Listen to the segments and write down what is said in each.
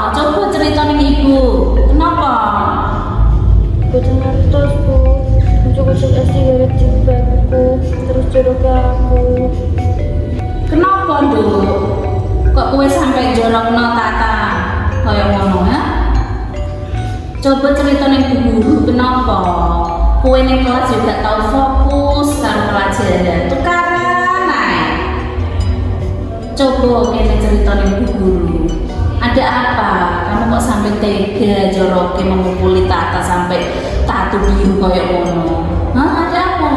Coba ceritain ibu. Kenapa? Kucing ngertos bu, kucing SD dari jibakku, terus jodoh ke aku. Kenapa Nduk? Kok kowe sampai jorokno tata kaya ngono ya? Coba ceritain ibu guru kenapa? Kowe ning kelas juga tahu fokus karo pelajaran. Tukaran ae. Coba kene ceritain ibu guru. Ada apa? Kamu kok sampai tega joroke memukuli Tata sampai tatu biru kayak ngono? Hah, ada apa?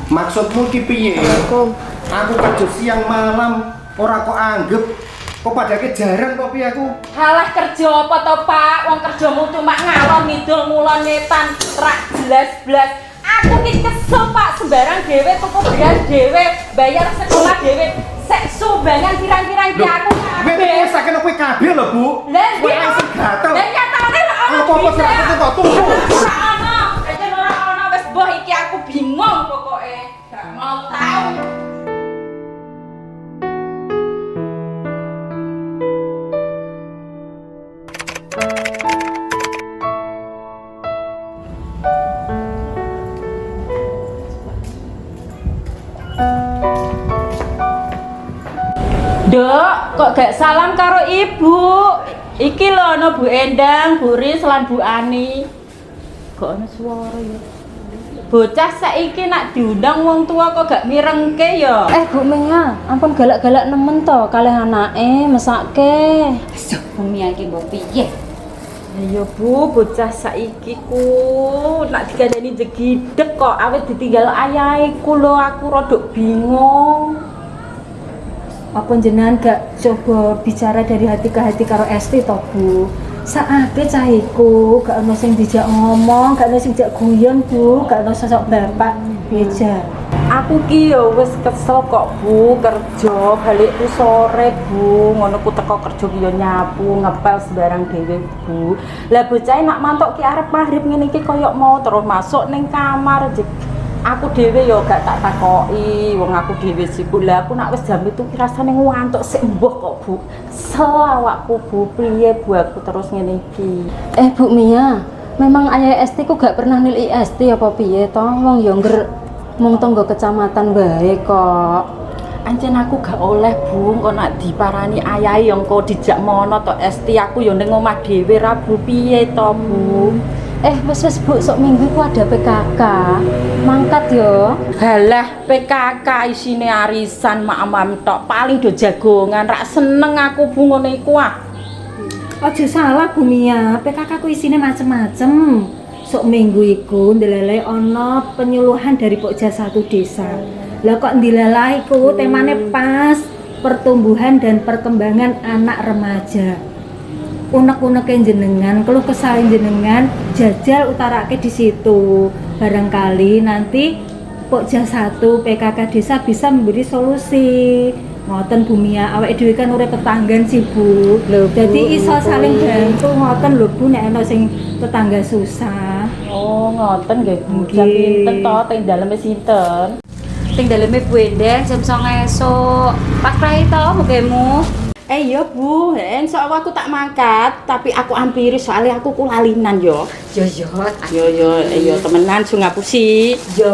Maksudmu ki piye? Aku kerja siang malam ora kok anggap kok padake jarang kok piye aku. Halah kerja apa to, Pak? Wong kerjamu cuma ngalor ngidul mulon netan rak jelas-jelas. Aku ki kesel, Pak, sembarang dhewe tuku beras dhewe, bayar sekolah dhewe. Sek sumbangan pirang-pirang ki aku kabeh. Wis sakene kowe kabeh lho, Bu. Lah Kowe langsung gatel. Lah nyatane ora ono. Apa-apa serapete kok tunggu. Ora ono. Aja ora ono wis boh iki aku bingung pokoke. Gak mau tahu. Dok, kok gak salam karo ibu? Iki lho ana Bu Endang, Bu Ris lan Bu Ani. Kok ana suara ya? Bocah saiki nak diundang wong tua kok gak mirengke ya? Bu Mia, ampun galak-galak nemen to kalih anake mesake. Aduh, bumi iki mbok piye? Ayo Bu, bocah saiki ku nak dikandani jegideg kok awet ditinggal ayahe ku lho, aku rodok bingung. Apa jenengan gak coba bicara dari hati ke hati karo Esti to Bu? Saake cahiku, gak ono sing dijak ngomong, gak ono sing dijak guyon Bu, gak ono sosok bapak beja. Aku ki ya wis kesel kok Bu, kerja balikku sore Bu, ngono ku teko kerja ki ya nyapu, ngepel sembarang dhewe Bu. Lah bocah nak mantuk ki arep maghrib ngene iki koyo mau terus masuk ning kamar. Aku dhewe ya gak tak takoki, wong aku dhewe sibuk. Lah aku nak wis jam itu ki rasane ngantuk sik embuh kok Bu. Kesel awakku Bu, piye Bu aku terus ngene iki. Bu Mia, memang ayah Esti ku gak pernah nilai Esti apa piye to? Wong ya mung tangga kecamatan bae kok. Ancen aku gak oleh Bu, kok nak diparani ayahe yang kok dijak mono to Esti, aku ya ning omah dhewe ra Bu, piye to Bu? Wes Bu, sok minggu ku ada PKK. Mangkat yo. Halah PKK isine arisan mak-mam tok, paling do jagongan, rak seneng aku Bu ngono iku ah. Aja salah Bu Mia, PKK ku isine macem-macem. Sok minggu iku ndelelai ana penyuluhan dari Pokja satu desa. Lah kok ndilalai ku temane pas pertumbuhan dan perkembangan anak remaja. Unek-uneke jenengan, keluh kesah jenengan jajal utarake di situ. Barangkali nanti Pokja 1 PKK desa bisa memberi solusi. Ngoten Bu Mia, awake dhewe kan urip tetanggan sih Bu. Dadi iso saling bantu ngoten lho Bu nek ana sing tetangga susah. Oh, ngoten nggih Bu. Jam pinten to teng daleme sinten? Ting daleme Bu Endang jam 09.00 esuk. Pak Rai to mugemu. Iya Bu, insya Allah aku tak mangkat, tapi aku ampiri soalnya aku kulalinan yo. Yo, temenan sing ngapusi. Yo.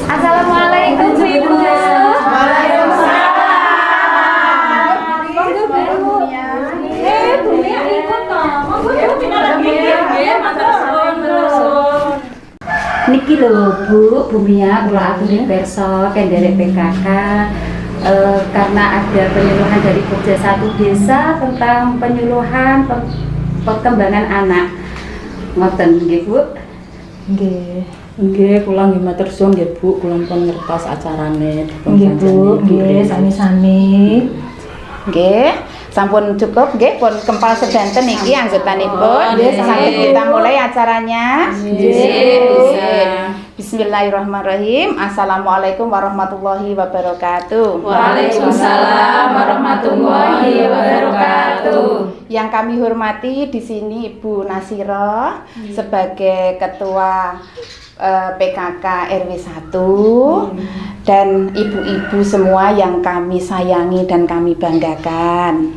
Assalamualaikum Bu Ibu. Niki lho Bu Mia, kula aturi pirsa kenderek PKK karena ada penyuluhan dari Pokja 1 desa tentang penyuluhan perkembangan anak. Ngoten nggih, Bu. Nggih. Nggih, kula nggih matur suwun nggih Bu, kula pun ngertos acarane dipun Nggih Bu, nggih sami-sami. Nggih, sampun cukup nggih pun kempal sedanten iki anggotanipun. Nggih, Sampai sampun. kita mulai acaranya. Nggih. Bismillahirrahmanirrahim. Assalamualaikum warahmatullahi wabarakatuh. Waalaikumsalam warahmatullahi wabarakatuh. Yang kami hormati di sini Ibu Nasiro sebagai Ketua PKK RW 1 dan ibu-ibu semua yang kami sayangi dan kami banggakan.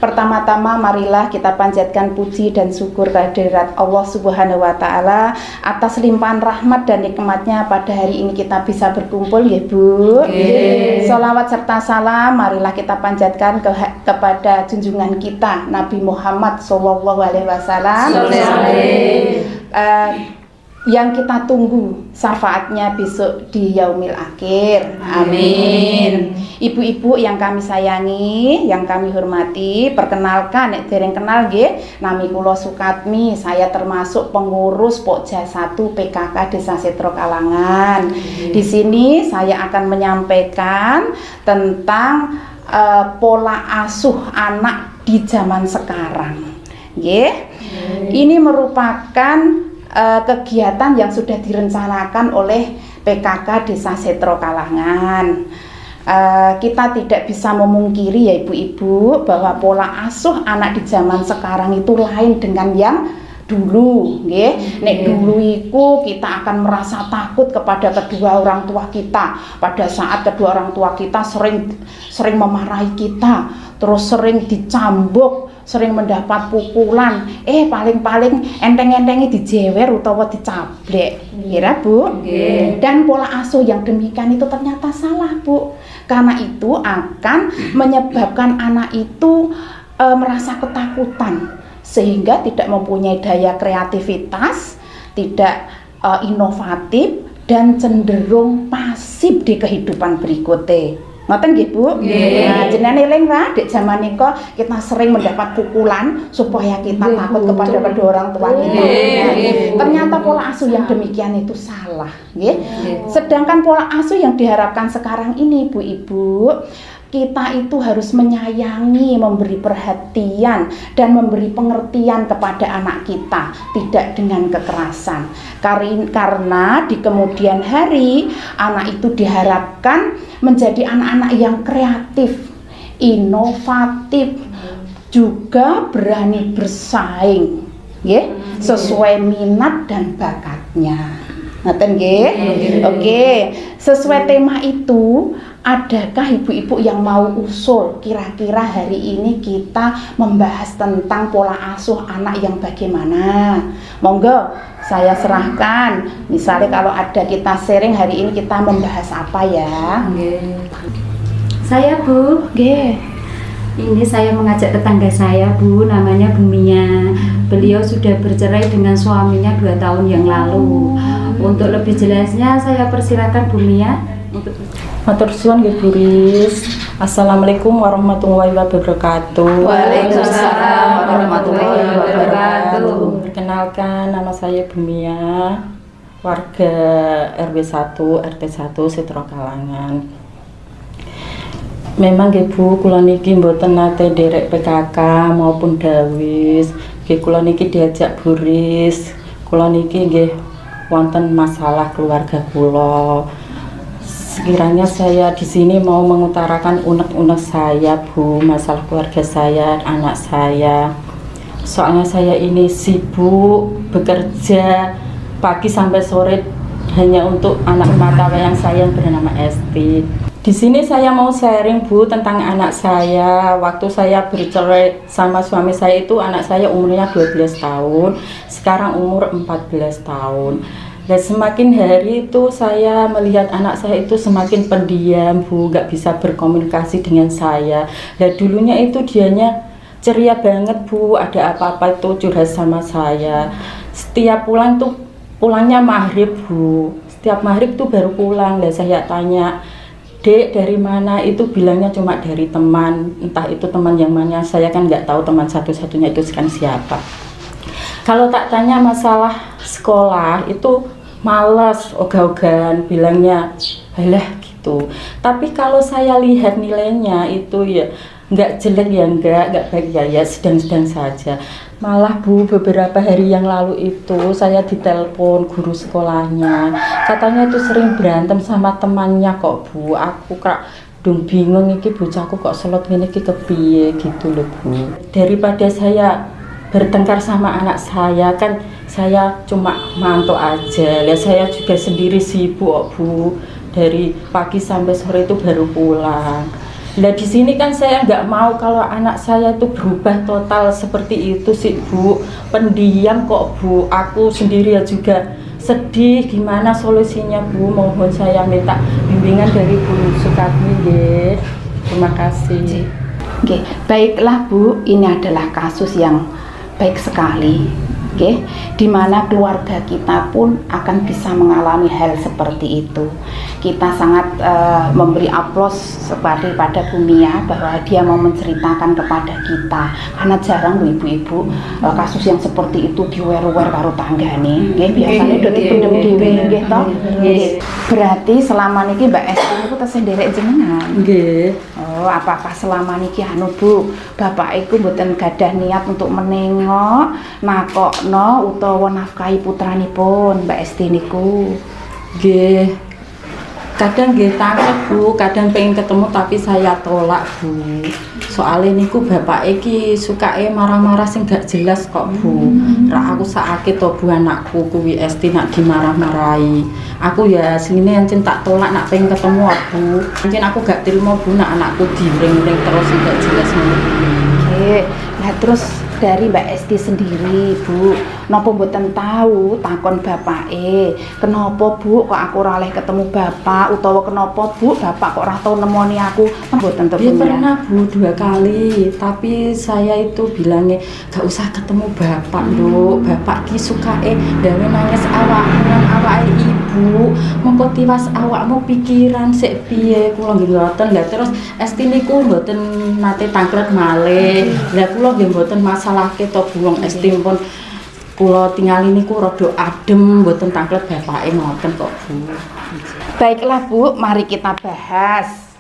Pertama-tama marilah kita panjatkan puji dan syukur kehadirat Allah Subhanahu wa taala atas limpahan rahmat dan nikmatnya pada hari ini kita bisa berkumpul ya Bu. Sholawat serta salam marilah kita panjatkan kepada junjungan kita Nabi Muhammad SAW yang kita tunggu syafaatnya besok di yaumil akhir. Amin. Ibu-ibu yang kami sayangi, yang kami hormati, perkenalkan nek dereng kenal nggih, nami kula Sukatmi, saya termasuk pengurus Pokja 1 PKK Desa Setro Kalangan. Di sini saya akan menyampaikan tentang pola asuh anak di zaman sekarang. Nggih. Ini merupakan kegiatan yang sudah direncanakan oleh PKK Desa Setro Kalangan. Kita tidak bisa memungkiri ya ibu-ibu bahwa pola asuh anak di zaman sekarang itu lain dengan yang dulu, nggih. Nek dulu iku kita akan merasa takut kepada kedua orang tua kita pada saat kedua orang tua kita sering memarahi kita, terus sering dicambuk, sering mendapat pukulan, paling-paling enteng-entengi dijewer utawa dicablek. Kira Bu? Dan pola asuh yang demikian itu ternyata salah Bu. Karena itu akan menyebabkan anak itu merasa ketakutan sehingga tidak mempunyai daya kreativitas, tidak inovatif dan cenderung pasif di kehidupan berikutnya. Ngoten nggih Bu? Nah, jenengan eling ra, dek zaman nika kita sering mendapat pukulan supaya kita takut kepada kedua orang tua kita. Ternyata pola asuh yang demikian itu salah, nggih. Sedangkan pola asuh yang diharapkan sekarang ini Ibu-ibu, kita itu harus menyayangi, memberi perhatian dan memberi pengertian kepada anak kita, tidak dengan kekerasan. Karena di kemudian hari anak itu diharapkan menjadi anak-anak yang kreatif, inovatif, juga berani bersaing, nggih, sesuai minat dan bakatnya. Ngoten nggih? Oke, sesuai tema itu, adakah ibu-ibu yang mau usul kira-kira hari ini kita membahas tentang pola asuh anak yang bagaimana? Monggo saya serahkan. Misalnya kalau ada kita sharing hari ini kita membahas apa ya? Saya Bu, ini saya mengajak tetangga saya Bu, namanya Bu Mia. Beliau sudah bercerai dengan suaminya 2 tahun yang lalu. Untuk lebih jelasnya saya persilakan Bu Mia. Matur suwun nggih Bu Ris. Assalamualaikum warahmatullahi wabarakatuh. Waalaikumsalam warahmatullahi wabarakatuh. Perkenalkan, nama saya Bu Mia, warga RW 1 RT 1 Setro Kalangan. Memang nggih Bu, kula niki mboten nate derek PKK maupun dawis. Nggih kula niki diajak Bu Ris. Kula niki nggih wonten masalah keluarga kula. Sekiranya saya di sini mau mengutarakan unek-unek saya Bu, masalah keluarga saya, anak saya. Soalnya saya ini sibuk bekerja pagi sampai sore hanya untuk anak mata wayang saya yang bernama Esti. Di sini saya mau sharing Bu tentang anak saya. Waktu saya bercerai sama suami saya itu anak saya umurnya 12 tahun, sekarang umur 14 tahun. Dan semakin hari itu saya melihat anak saya itu semakin pendiam Bu, nggak bisa berkomunikasi dengan saya. Dan dulunya itu dianya ceria banget Bu, ada apa-apa itu curhat sama saya. Setiap pulang tuh pulangnya maghrib Bu, setiap maghrib tuh baru pulang. Dan saya tanya, Dek dari mana? Itu bilangnya cuma dari teman, entah itu teman yang mana, saya kan nggak tahu teman satu-satunya itu kan siapa. Kalau tak tanya masalah sekolah itu malas, ogah-ogahan bilangnya, halah gitu. Tapi kalau saya lihat nilainya itu ya nggak jelek ya nggak baik ya sedang-sedang saja. Malah Bu, beberapa hari yang lalu itu saya ditelepon guru sekolahnya, katanya itu sering berantem sama temannya kok Bu. Aku kak dong bingung iki bocahku kok selot ngene iki kepiye gitu loh Bu. Daripada saya bertengkar sama anak saya, kan saya cuma mantau aja. Lah saya juga sendiri sibuk Bu, dari pagi sampai sore itu baru pulang. Nah di sini kan saya nggak mau kalau anak saya itu berubah total seperti itu sih Bu, pendiam kok Bu. Aku sendiri ya juga sedih. Gimana solusinya Bu? Mohon saya minta bimbingan dari Bu Sukatmi nggih. Terima kasih. Oke, baiklah Bu, ini adalah kasus yang baik sekali. Oke, di mana keluarga kita pun akan bisa mengalami hal seperti itu. Kita sangat memberi aplaus pada Bu Mia bahwa dia mau menceritakan kepada kita, karena jarang loh ibu-ibu kasus yang seperti itu diwer-wer karo tanggane. Nggih, biasanya udah dipendem dhewe nggih toh. Berarti selama niki Mbak Esti niku tesih nderek jenengan. Nggih. Oh, apakah selama niki anu Bu, bapak iku mboten gadah niat untuk menengok, nakokno utawa nafkahi putranipun Mbak Esti niku? Nggih. Kadang nggih tangkep Bu, kadang pengen ketemu tapi saya tolak Bu. Soalnya niku bapak iki sukae marah-marah sing gak jelas kok Bu. Ra aku sakit to Bu, anakku kuwi Esti nak dimarah-marahi. Aku ya sini ancen tak tolak nak pengen ketemu Bu. Ancen aku gak terima Bu nak anakku diring-ring terus gak jelas ngono. Oke, nah terus dari Mbak Esti sendiri Bu, napa mboten tahu takon bapake, kenapa Bu kok aku ora oleh ketemu bapak, utawa kenapa Bu bapak kok ora tau nemoni aku? Mboten to Ya Bu. pernah Bu 2 kali, tapi saya itu bilangnya gak usah ketemu bapak lho. Bapak ki sukae gawe nangis awake ibu, mongko tiwas awakmu pikiran sik piye. Kula nggih ngoten. Lah terus Esti niku mboten nate tangklet malih. Lah kula nggih mboten masalahke to Bu, wong Esti pun kula tingali niku rada adem, mboten tangklet bapake ngoten kok Bu. Baiklah Bu, mari kita bahas.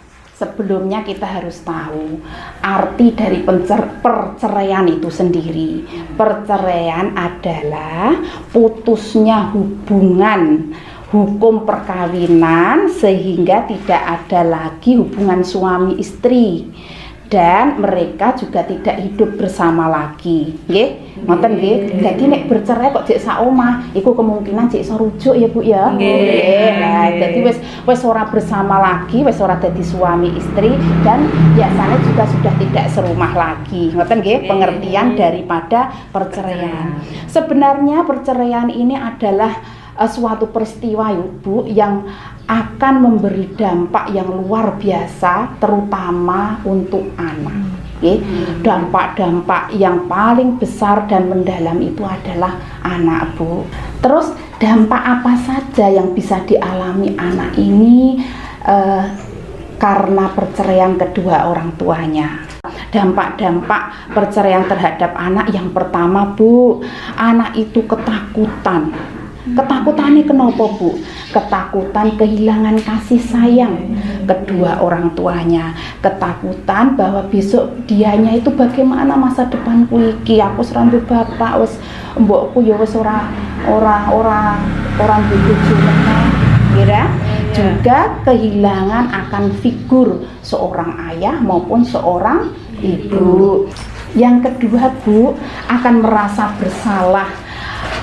Sebelumnya kita harus tahu arti dari perceraian itu sendiri. Perceraian adalah putusnya hubungan hukum perkawinan sehingga tidak ada lagi hubungan suami istri. Dan mereka juga tidak hidup bersama lagi, nggih, ngoten nggih. Jadi nek bercerai kok jek sak omah, iku kemungkinan jek iso rujuk ya Bu ya. Nggih. Nah, jadi wis ora bersama lagi, wis ora dadi suami istri dan biasanya juga sudah tidak serumah lagi. Ngoten nggih, pengertian daripada perceraian. Sebenarnya perceraian ini adalah suatu peristiwa Bu yang akan memberi dampak yang luar biasa terutama untuk anak. Dampak-dampak yang paling besar dan mendalam itu adalah anak Bu. Terus dampak apa saja yang bisa dialami anak ini karena perceraian kedua orang tuanya? Dampak-dampak perceraian terhadap anak yang pertama Bu, anak itu ketakutan. Ketakutannya kenapa Bu? Ketakutan kehilangan kasih sayang kedua orang tuanya, ketakutan bahwa besok dianya itu bagaimana masa depanku iki, aku serambi bapak, wis mbokku ya wis ora bojo meneh, kira juga kehilangan akan figur seorang ayah maupun seorang ibu. Yang kedua Bu, akan merasa bersalah.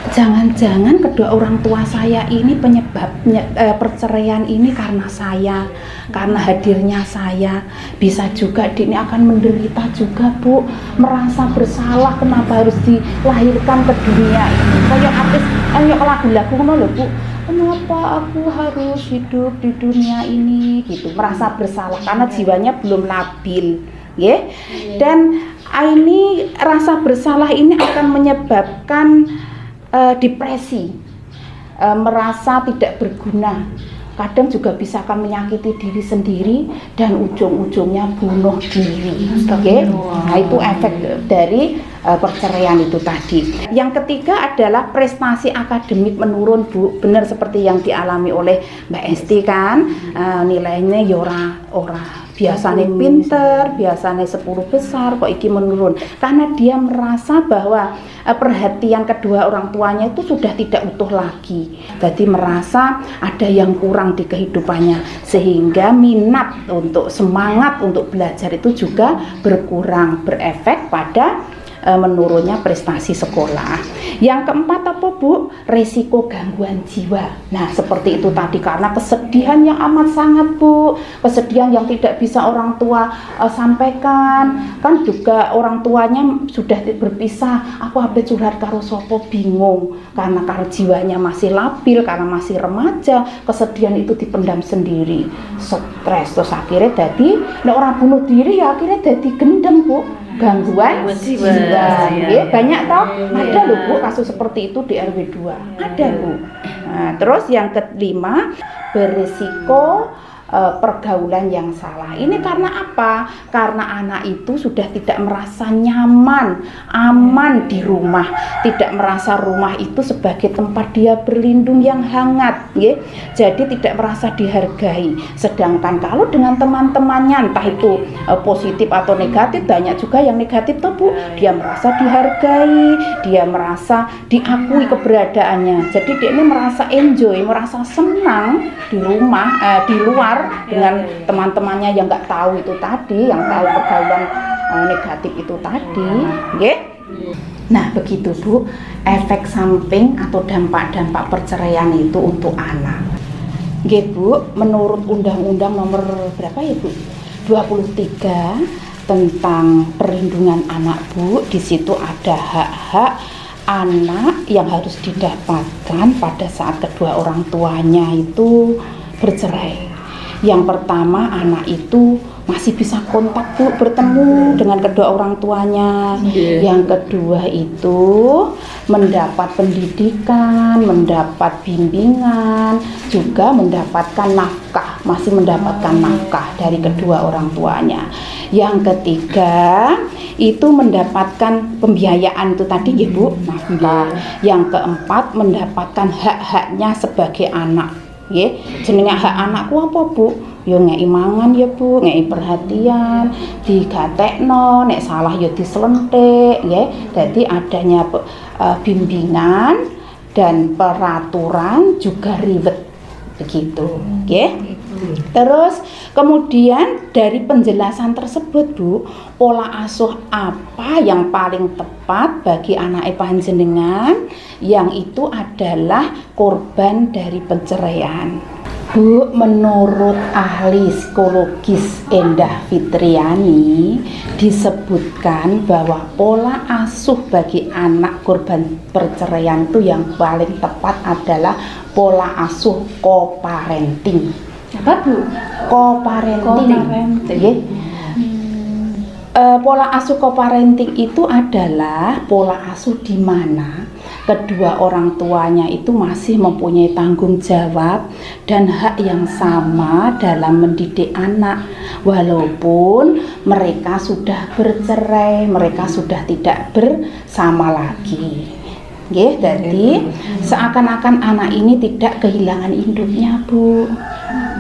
Jangan-jangan kedua orang tua saya ini penyebabnya perceraian ini karena saya, karena hadirnya saya. Bisa juga dia ini akan menderita juga Bu, merasa bersalah kenapa harus dilahirkan ke dunia ini. Kayak artis, kayak lagu-lagu ngono lho Bu. Kenapa aku harus hidup di dunia ini gitu, merasa bersalah karena jiwanya belum labil, ya. Dan ini rasa bersalah ini akan menyebabkan depresi, merasa tidak berguna, kadang juga bisa akan menyakiti diri sendiri dan ujung-ujungnya bunuh diri. Oke, nah itu efek dari perceraian itu tadi. Yang ketiga adalah prestasi akademik menurun, Bu. Benar seperti yang dialami oleh Mbak Esti kan, nilainya ya ora biasanya pinter, biasanya 10 besar, kok iki menurun karena dia merasa bahwa perhatian kedua orang tuanya itu sudah tidak utuh lagi, jadi merasa ada yang kurang di kehidupannya, sehingga minat untuk semangat untuk belajar itu juga berkurang, berefek pada menurunnya prestasi sekolah. Yang keempat apa, Bu? Resiko gangguan jiwa. Nah, seperti itu tadi, karena kesedihan yang amat sangat, Bu, kesedihan yang tidak bisa orang tua sampaikan, kan juga orang tuanya sudah berpisah, aku habis curhat karo sopo, bingung karena jiwanya masih labil, karena masih remaja, kesedihan itu dipendam sendiri, stres, terus akhirnya jadi orang bunuh diri, ya akhirnya jadi gendeng, Bu, gangguan jiwa. Ya, banyak toh, ada loh, Bu, kasus seperti itu di RW 2, ada, Bu. Nah, terus yang kelima, berisiko pergaulan yang salah. Ini karena apa? Karena anak itu sudah tidak merasa nyaman, aman di rumah, tidak merasa rumah itu sebagai tempat dia berlindung yang hangat, ya. Jadi tidak merasa dihargai. Sedangkan kalau dengan teman-temannya, entah itu positif atau negatif, banyak juga yang negatif toh, Bu. Dia merasa dihargai, dia merasa diakui keberadaannya. Jadi dia ini merasa enjoy, merasa senang di rumah, di luar dengan teman-temannya yang nggak tahu itu tadi, yang tahu pergaulan negatif itu tadi, nggih. Nah, begitu, Bu, efek samping atau dampak-dampak perceraian itu untuk anak. Nggih, Bu, menurut Undang-Undang nomor berapa ya, Bu? 23 tentang perlindungan anak, Bu. Di situ ada hak-hak anak yang harus didapatkan pada saat kedua orang tuanya itu bercerai. Yang pertama, anak itu masih bisa kontak, Bu, bertemu dengan kedua orang tuanya. Yang kedua itu mendapat pendidikan, mendapat bimbingan, juga mendapatkan nafkah, masih mendapatkan nafkah dari kedua orang tuanya. Yang ketiga itu mendapatkan pembiayaan itu tadi, ya, Bu, nafkah. Yang keempat mendapatkan hak-haknya sebagai anak. Nggih, jenenge hak anakku apa, Bu? Ya ngeki mangan ya, Bu, ngeki perhatian, digatekno, nek salah ya dislentik, nggih. Dadi adanya bimbingan dan peraturan juga ribet begitu, nggih. Terus kemudian dari penjelasan tersebut, Bu, pola asuh apa yang paling tepat bagi anak panjenengan yang itu adalah korban dari perceraian? Bu, menurut ahli psikologis Endah Fitriani disebutkan bahwa pola asuh bagi anak korban perceraian itu yang paling tepat adalah pola asuh co-parenting. Apa, Bu? Co-parenting. Pola asuh co-parenting itu adalah pola asuh di mana kedua orang tuanya itu masih mempunyai tanggung jawab dan hak yang sama dalam mendidik anak, walaupun mereka sudah bercerai, mereka sudah tidak bersama lagi. Nggih, jadi seakan-akan anak ini tidak kehilangan induknya, Bu.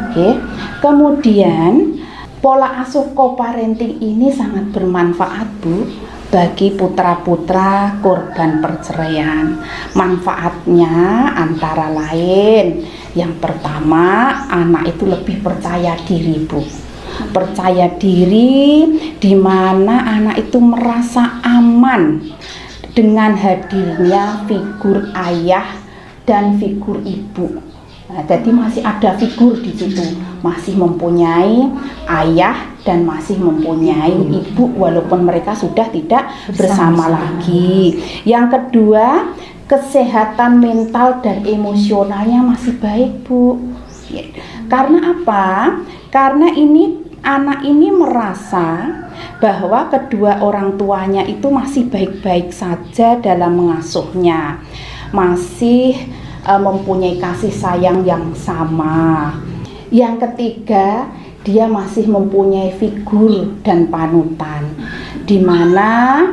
Oke. Kemudian pola asuh co-parenting ini sangat bermanfaat, Bu, bagi putra-putra korban perceraian. Manfaatnya antara lain, yang pertama, anak itu lebih percaya diri, Bu. Percaya diri di mana anak itu merasa aman dengan hadirnya figur ayah dan figur ibu. Nah, jadi masih ada figur di situ, masih mempunyai ayah dan masih mempunyai ibu walaupun mereka sudah tidak bersama lagi. Yang kedua, kesehatan mental dan emosionalnya masih baik, Bu. Ya. Karena apa? Karena anak ini merasa bahwa kedua orang tuanya itu masih baik-baik saja dalam mengasuhnya, masih mempunyai kasih sayang yang sama. Yang ketiga, dia masih mempunyai figur dan panutan, di mana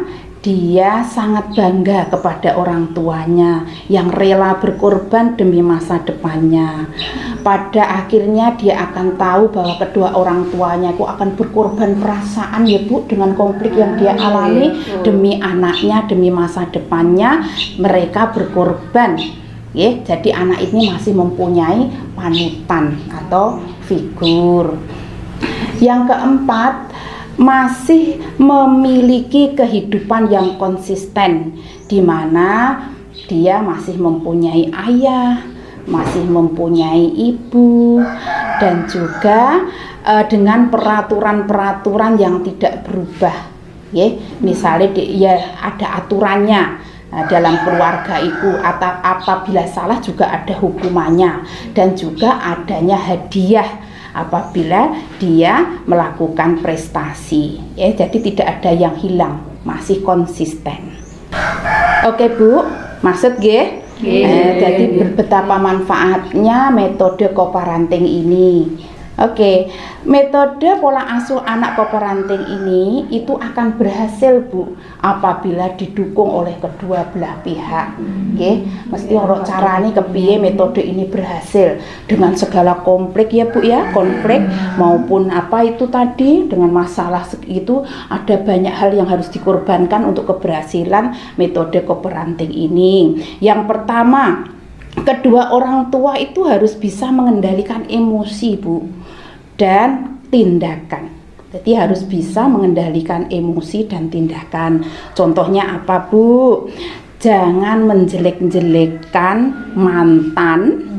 dia sangat bangga kepada orang tuanya yang rela berkorban demi masa depannya. Pada akhirnya dia akan tahu bahwa kedua orang tuanya itu akan berkorban perasaan ya Bu, dengan konflik yang dia alami demi anaknya, demi masa depannya mereka berkorban. Ya, jadi anak ini masih mempunyai panutan atau figur. Yang keempat, masih memiliki kehidupan yang konsisten, di mana dia masih mempunyai ayah, masih mempunyai ibu, dan juga dengan peraturan-peraturan yang tidak berubah. Ya, misalnya ya ada aturannya dalam keluarga itu, atau apabila salah juga ada hukumannya, dan juga adanya hadiah apabila dia melakukan prestasi. Ya, jadi tidak ada yang hilang, masih konsisten. Oke Bu, maksud nggih? Jadi betapa manfaatnya metode co-parenting ini. Oke, metode pola asuh anak co-parenting ini itu akan berhasil Bu apabila didukung oleh kedua belah pihak. Oke, mesti orang carane kepiye metode ini berhasil dengan segala konflik ya Bu ya, konflik maupun apa itu tadi dengan masalah itu, ada banyak hal yang harus dikorbankan untuk keberhasilan metode co-parenting ini. Yang pertama, kedua orang tua itu harus bisa mengendalikan emosi Bu dan tindakan. Jadi harus bisa mengendalikan emosi dan tindakan. Contohnya apa Bu? Jangan menjelek-jelekkan mantan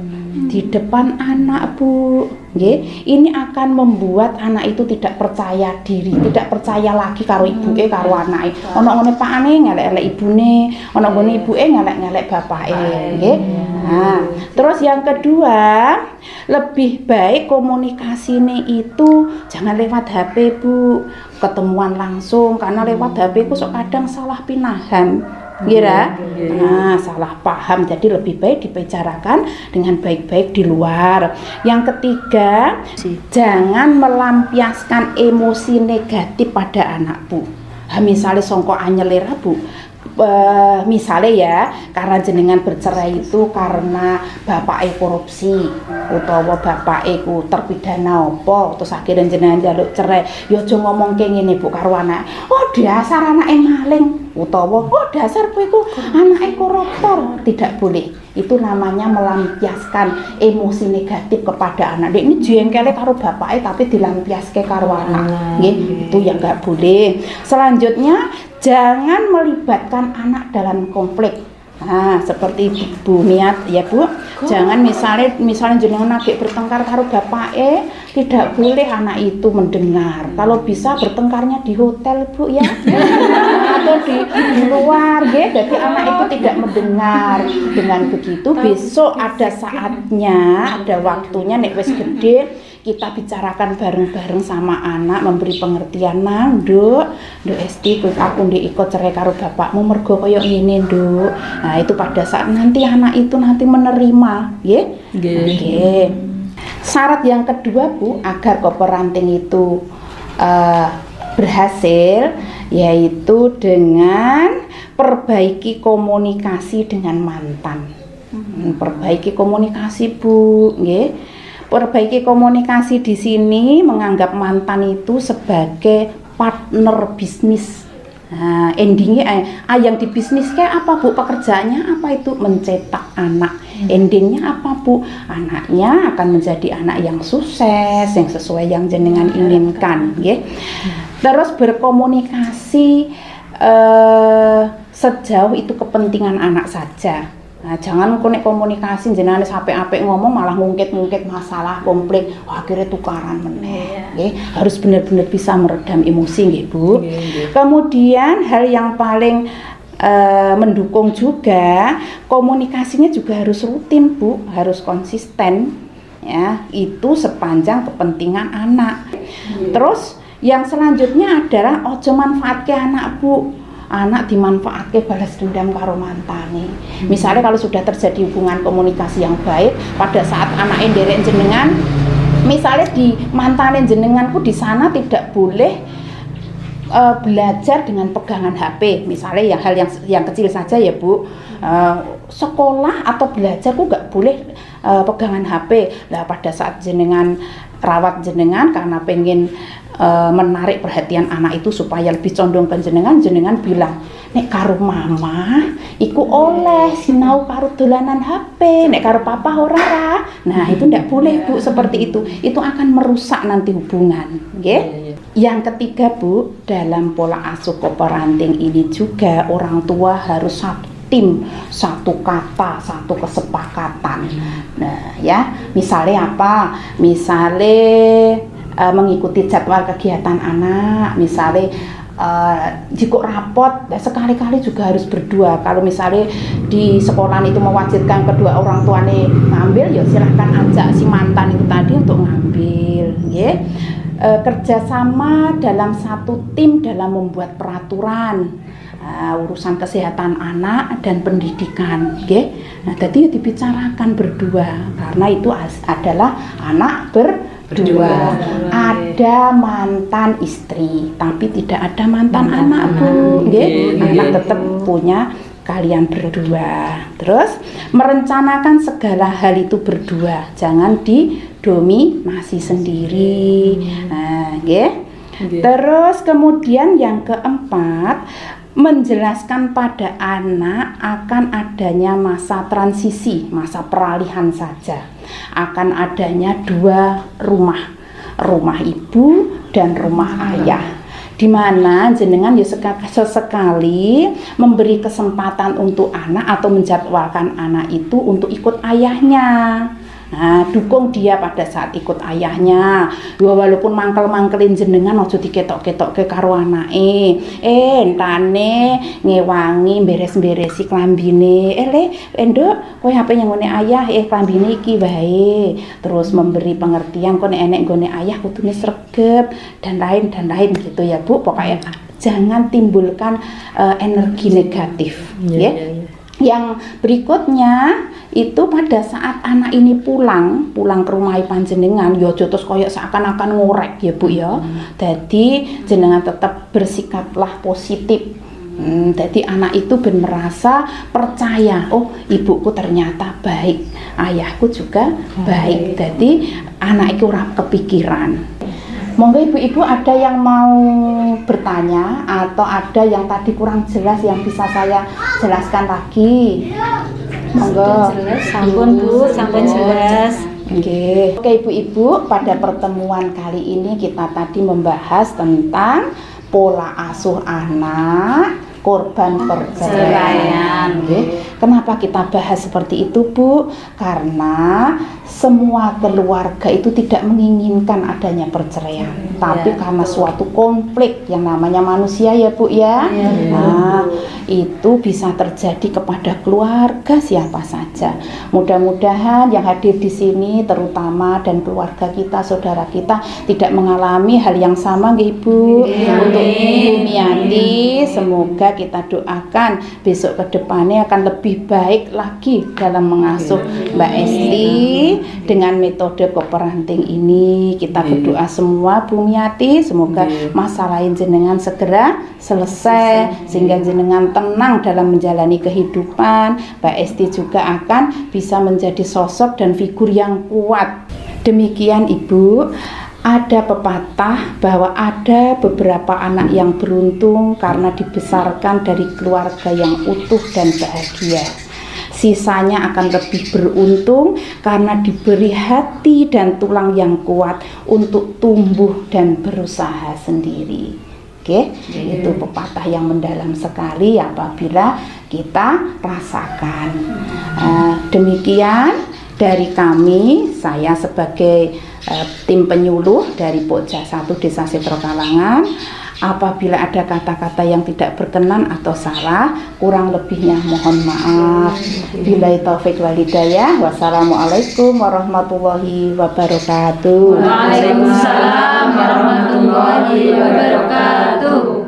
di depan anak Bu. Ini akan membuat anak itu tidak percaya diri, tidak percaya lagi karo ibuke karo anake. Ana ngene pakane ngelek-elek ibune, ana ngene ibuke ngelek-ngelek bapake, nggih. Nah, terus yang kedua, lebih baik komunikasinya itu jangan lewat HP Bu, ketemuan langsung, karena lewat HP ku sok kadang salah pinahan. Kira, nah salah paham, jadi lebih baik dibicarakan dengan baik-baik di luar. Yang ketiga, jangan melampiaskan emosi negatif pada anak Bu. Misalnya songko anyelera Bu, misalnya ya, karena jenengan bercerai itu karena bapaknya korupsi utawa bapaknya ku terpidana apa, terus akhirnya jenengan jaluk cerai, ya aja ngomong kayak gini Bu karo anak, oh dasar anaknya maling, utawa oh dasar kowe iku anaknya koruptor. Tidak boleh, itu namanya melampiaskan emosi negatif kepada anak. Ini jengkele karo bapaknya tapi dilampiaske karo anak, itu yang nggak boleh. Selanjutnya, jangan melibatkan anak dalam konflik. Nah, seperti Bu Miat ya Bu, jangan misalnya jenengan lagi bertengkar karo bapake, tidak boleh anak itu mendengar. Kalau bisa bertengkarnya di hotel Bu ya, atau di luar ya, jadi anak itu tidak mendengar. Dengan begitu besok ada saatnya, ada waktunya nek wis gede, kita bicarakan bareng-bareng sama anak, memberi pengertian. Nang, Nduk Esti, aku ndek ikut cerai karo bapakmu mergo koyo ngene, Nduk. Nah, itu pada saat nanti anak itu nanti menerima, nggih. Nggih. Syarat yang kedua Bu, agar co-parenting itu berhasil, yaitu dengan perbaiki komunikasi dengan mantan. Perbaiki komunikasi Bu, nggih. Perbaiki komunikasi di sini menganggap mantan itu sebagai partner bisnis. Nah, endingnya yang di bisnis kayak apa Bu? Pekerjaannya apa itu? Mencetak anak. Endingnya apa Bu? Anaknya akan menjadi anak yang sukses, yang sesuai yang jenengan inginkan, ya. Terus berkomunikasi sejauh itu kepentingan anak saja. Nah, jangan konek komunikasi jenengan apik-apik ngomong malah ngungkit-ngungkit masalah konflik, akhirnya tukaran meneh. Harus benar-benar bisa meredam emosi nggih Bu. Kemudian hal yang paling mendukung juga, komunikasinya juga harus rutin Bu, harus konsisten ya, itu sepanjang kepentingan anak. Terus yang selanjutnya adalah ojo manfaatke anak Bu. Anak dimanfaatkan balas dendam karo mantane. Misalnya kalau sudah terjadi hubungan komunikasi yang baik, pada saat anak nderek jenengan, misalnya di mantane jenenganku di sana tidak boleh belajar dengan pegangan HP, misalnya hal yang kecil saja ya Bu. Sekolah atau belajar kok nggak boleh pegangan HP. Lah pada saat jenengan rawat jenengan karena pengen menarik perhatian anak itu supaya lebih condong ke jenengan bilang, nek karo mama iku oleh sinau karo dolanan HP, nek karo papa ora. Nah itu ndak boleh Bu, seperti itu akan merusak nanti hubungan, nggih. Yang ketiga Bu, dalam pola asuh parenting ini juga orang tua harus satu tim, satu kata, satu kesepakatan. Nah ya, misalnya apa? Misalnya mengikuti jadwal kegiatan anak, misalnya jika rapot, sekali-kali juga harus berdua. Kalau misalnya di sekolah itu mewajibkan kedua orang tuanya ngambil, ya silahkan ajak si mantan itu tadi untuk ngambil, ya. Kerjasama dalam satu tim dalam membuat peraturan urusan kesehatan anak dan pendidikan, ya. Nah, jadi dibicarakan berdua karena itu adalah anak berdua. Ada mantan istri, tapi tidak ada mantan anak Bu, nggih. Anak tetap punya kalian berdua. Terus merencanakan segala hal itu berdua, jangan didominasi sendiri. Nah, nggih. Terus kemudian yang keempat, menjelaskan pada anak akan adanya masa transisi, masa peralihan saja. Akan adanya dua rumah ibu dan rumah ayah. Di mana jenengan ya sesekali memberi kesempatan untuk anak atau menjadwalkan anak itu untuk ikut ayahnya. Nah, dukung dia pada saat ikut ayahnya. Walaupun mangkel-mangkelin jenengan aja diketok-ketok ke karo anake. Entane ngewangi beres-beresi klambine. Nduk, kowe ape yang ngene ayah, klambine iki wae. Terus memberi pengertian kok nek enek nggone ayah kudune sregep dan lain gitu ya Bu. Pokoknya jangan timbulkan energi negatif, ya. Yang berikutnya itu pada saat anak ini pulang ke rumah panjenengan, ya aja terus koyo seakan-akan ngorek ya Bu ya. Jadi jenengan tetap bersikaplah positif. Jadi anak itu merasa percaya, oh ibuku ternyata baik, ayahku juga baik. Jadi anak itu ora kepikiran. Monggo ibu-ibu ada yang mau bertanya atau ada yang tadi kurang jelas yang bisa saya jelaskan lagi. Monggo. Sampun Bu, sampun jelas. Oke ibu-ibu, pada pertemuan kali ini kita tadi membahas tentang pola asuh anak korban perceraian. Kenapa kita bahas seperti itu Bu? Karena semua keluarga itu tidak menginginkan adanya perceraian, tapi karena suatu konflik yang namanya manusia ya Bu ya. Nah, itu bisa terjadi kepada keluarga siapa saja. Mudah-mudahan yang hadir di sini terutama dan keluarga kita, saudara kita tidak mengalami hal yang sama nggih Bu. Untuk Ibu Mianti, semoga kita doakan besok ke depannya akan lebih baik lagi dalam mengasuh Mbak Esti dengan metode co-parenting ini. Kita berdoa semua Bu Miati, semoga masalah jenengan segera selesai sehingga jenengan tenang dalam menjalani kehidupan. Mbak Esti juga akan bisa menjadi sosok dan figur yang kuat. Demikian Ibu. Ada pepatah bahwa ada beberapa anak yang beruntung karena dibesarkan dari keluarga yang utuh dan bahagia. Sisanya akan lebih beruntung karena diberi hati dan tulang yang kuat untuk tumbuh dan berusaha sendiri. Oke, itu pepatah yang mendalam sekali apabila kita rasakan. Demikian dari kami, saya sebagai tim penyuluh dari Pokja 1 Desa Setro Kalangan. Apabila ada kata-kata yang tidak berkenan atau salah, kurang lebihnya mohon maaf. Billahi taufik wal hidayah. Wassalamualaikum warahmatullahi wabarakatuh. Waalaikumsalam warahmatullahi wabarakatuh.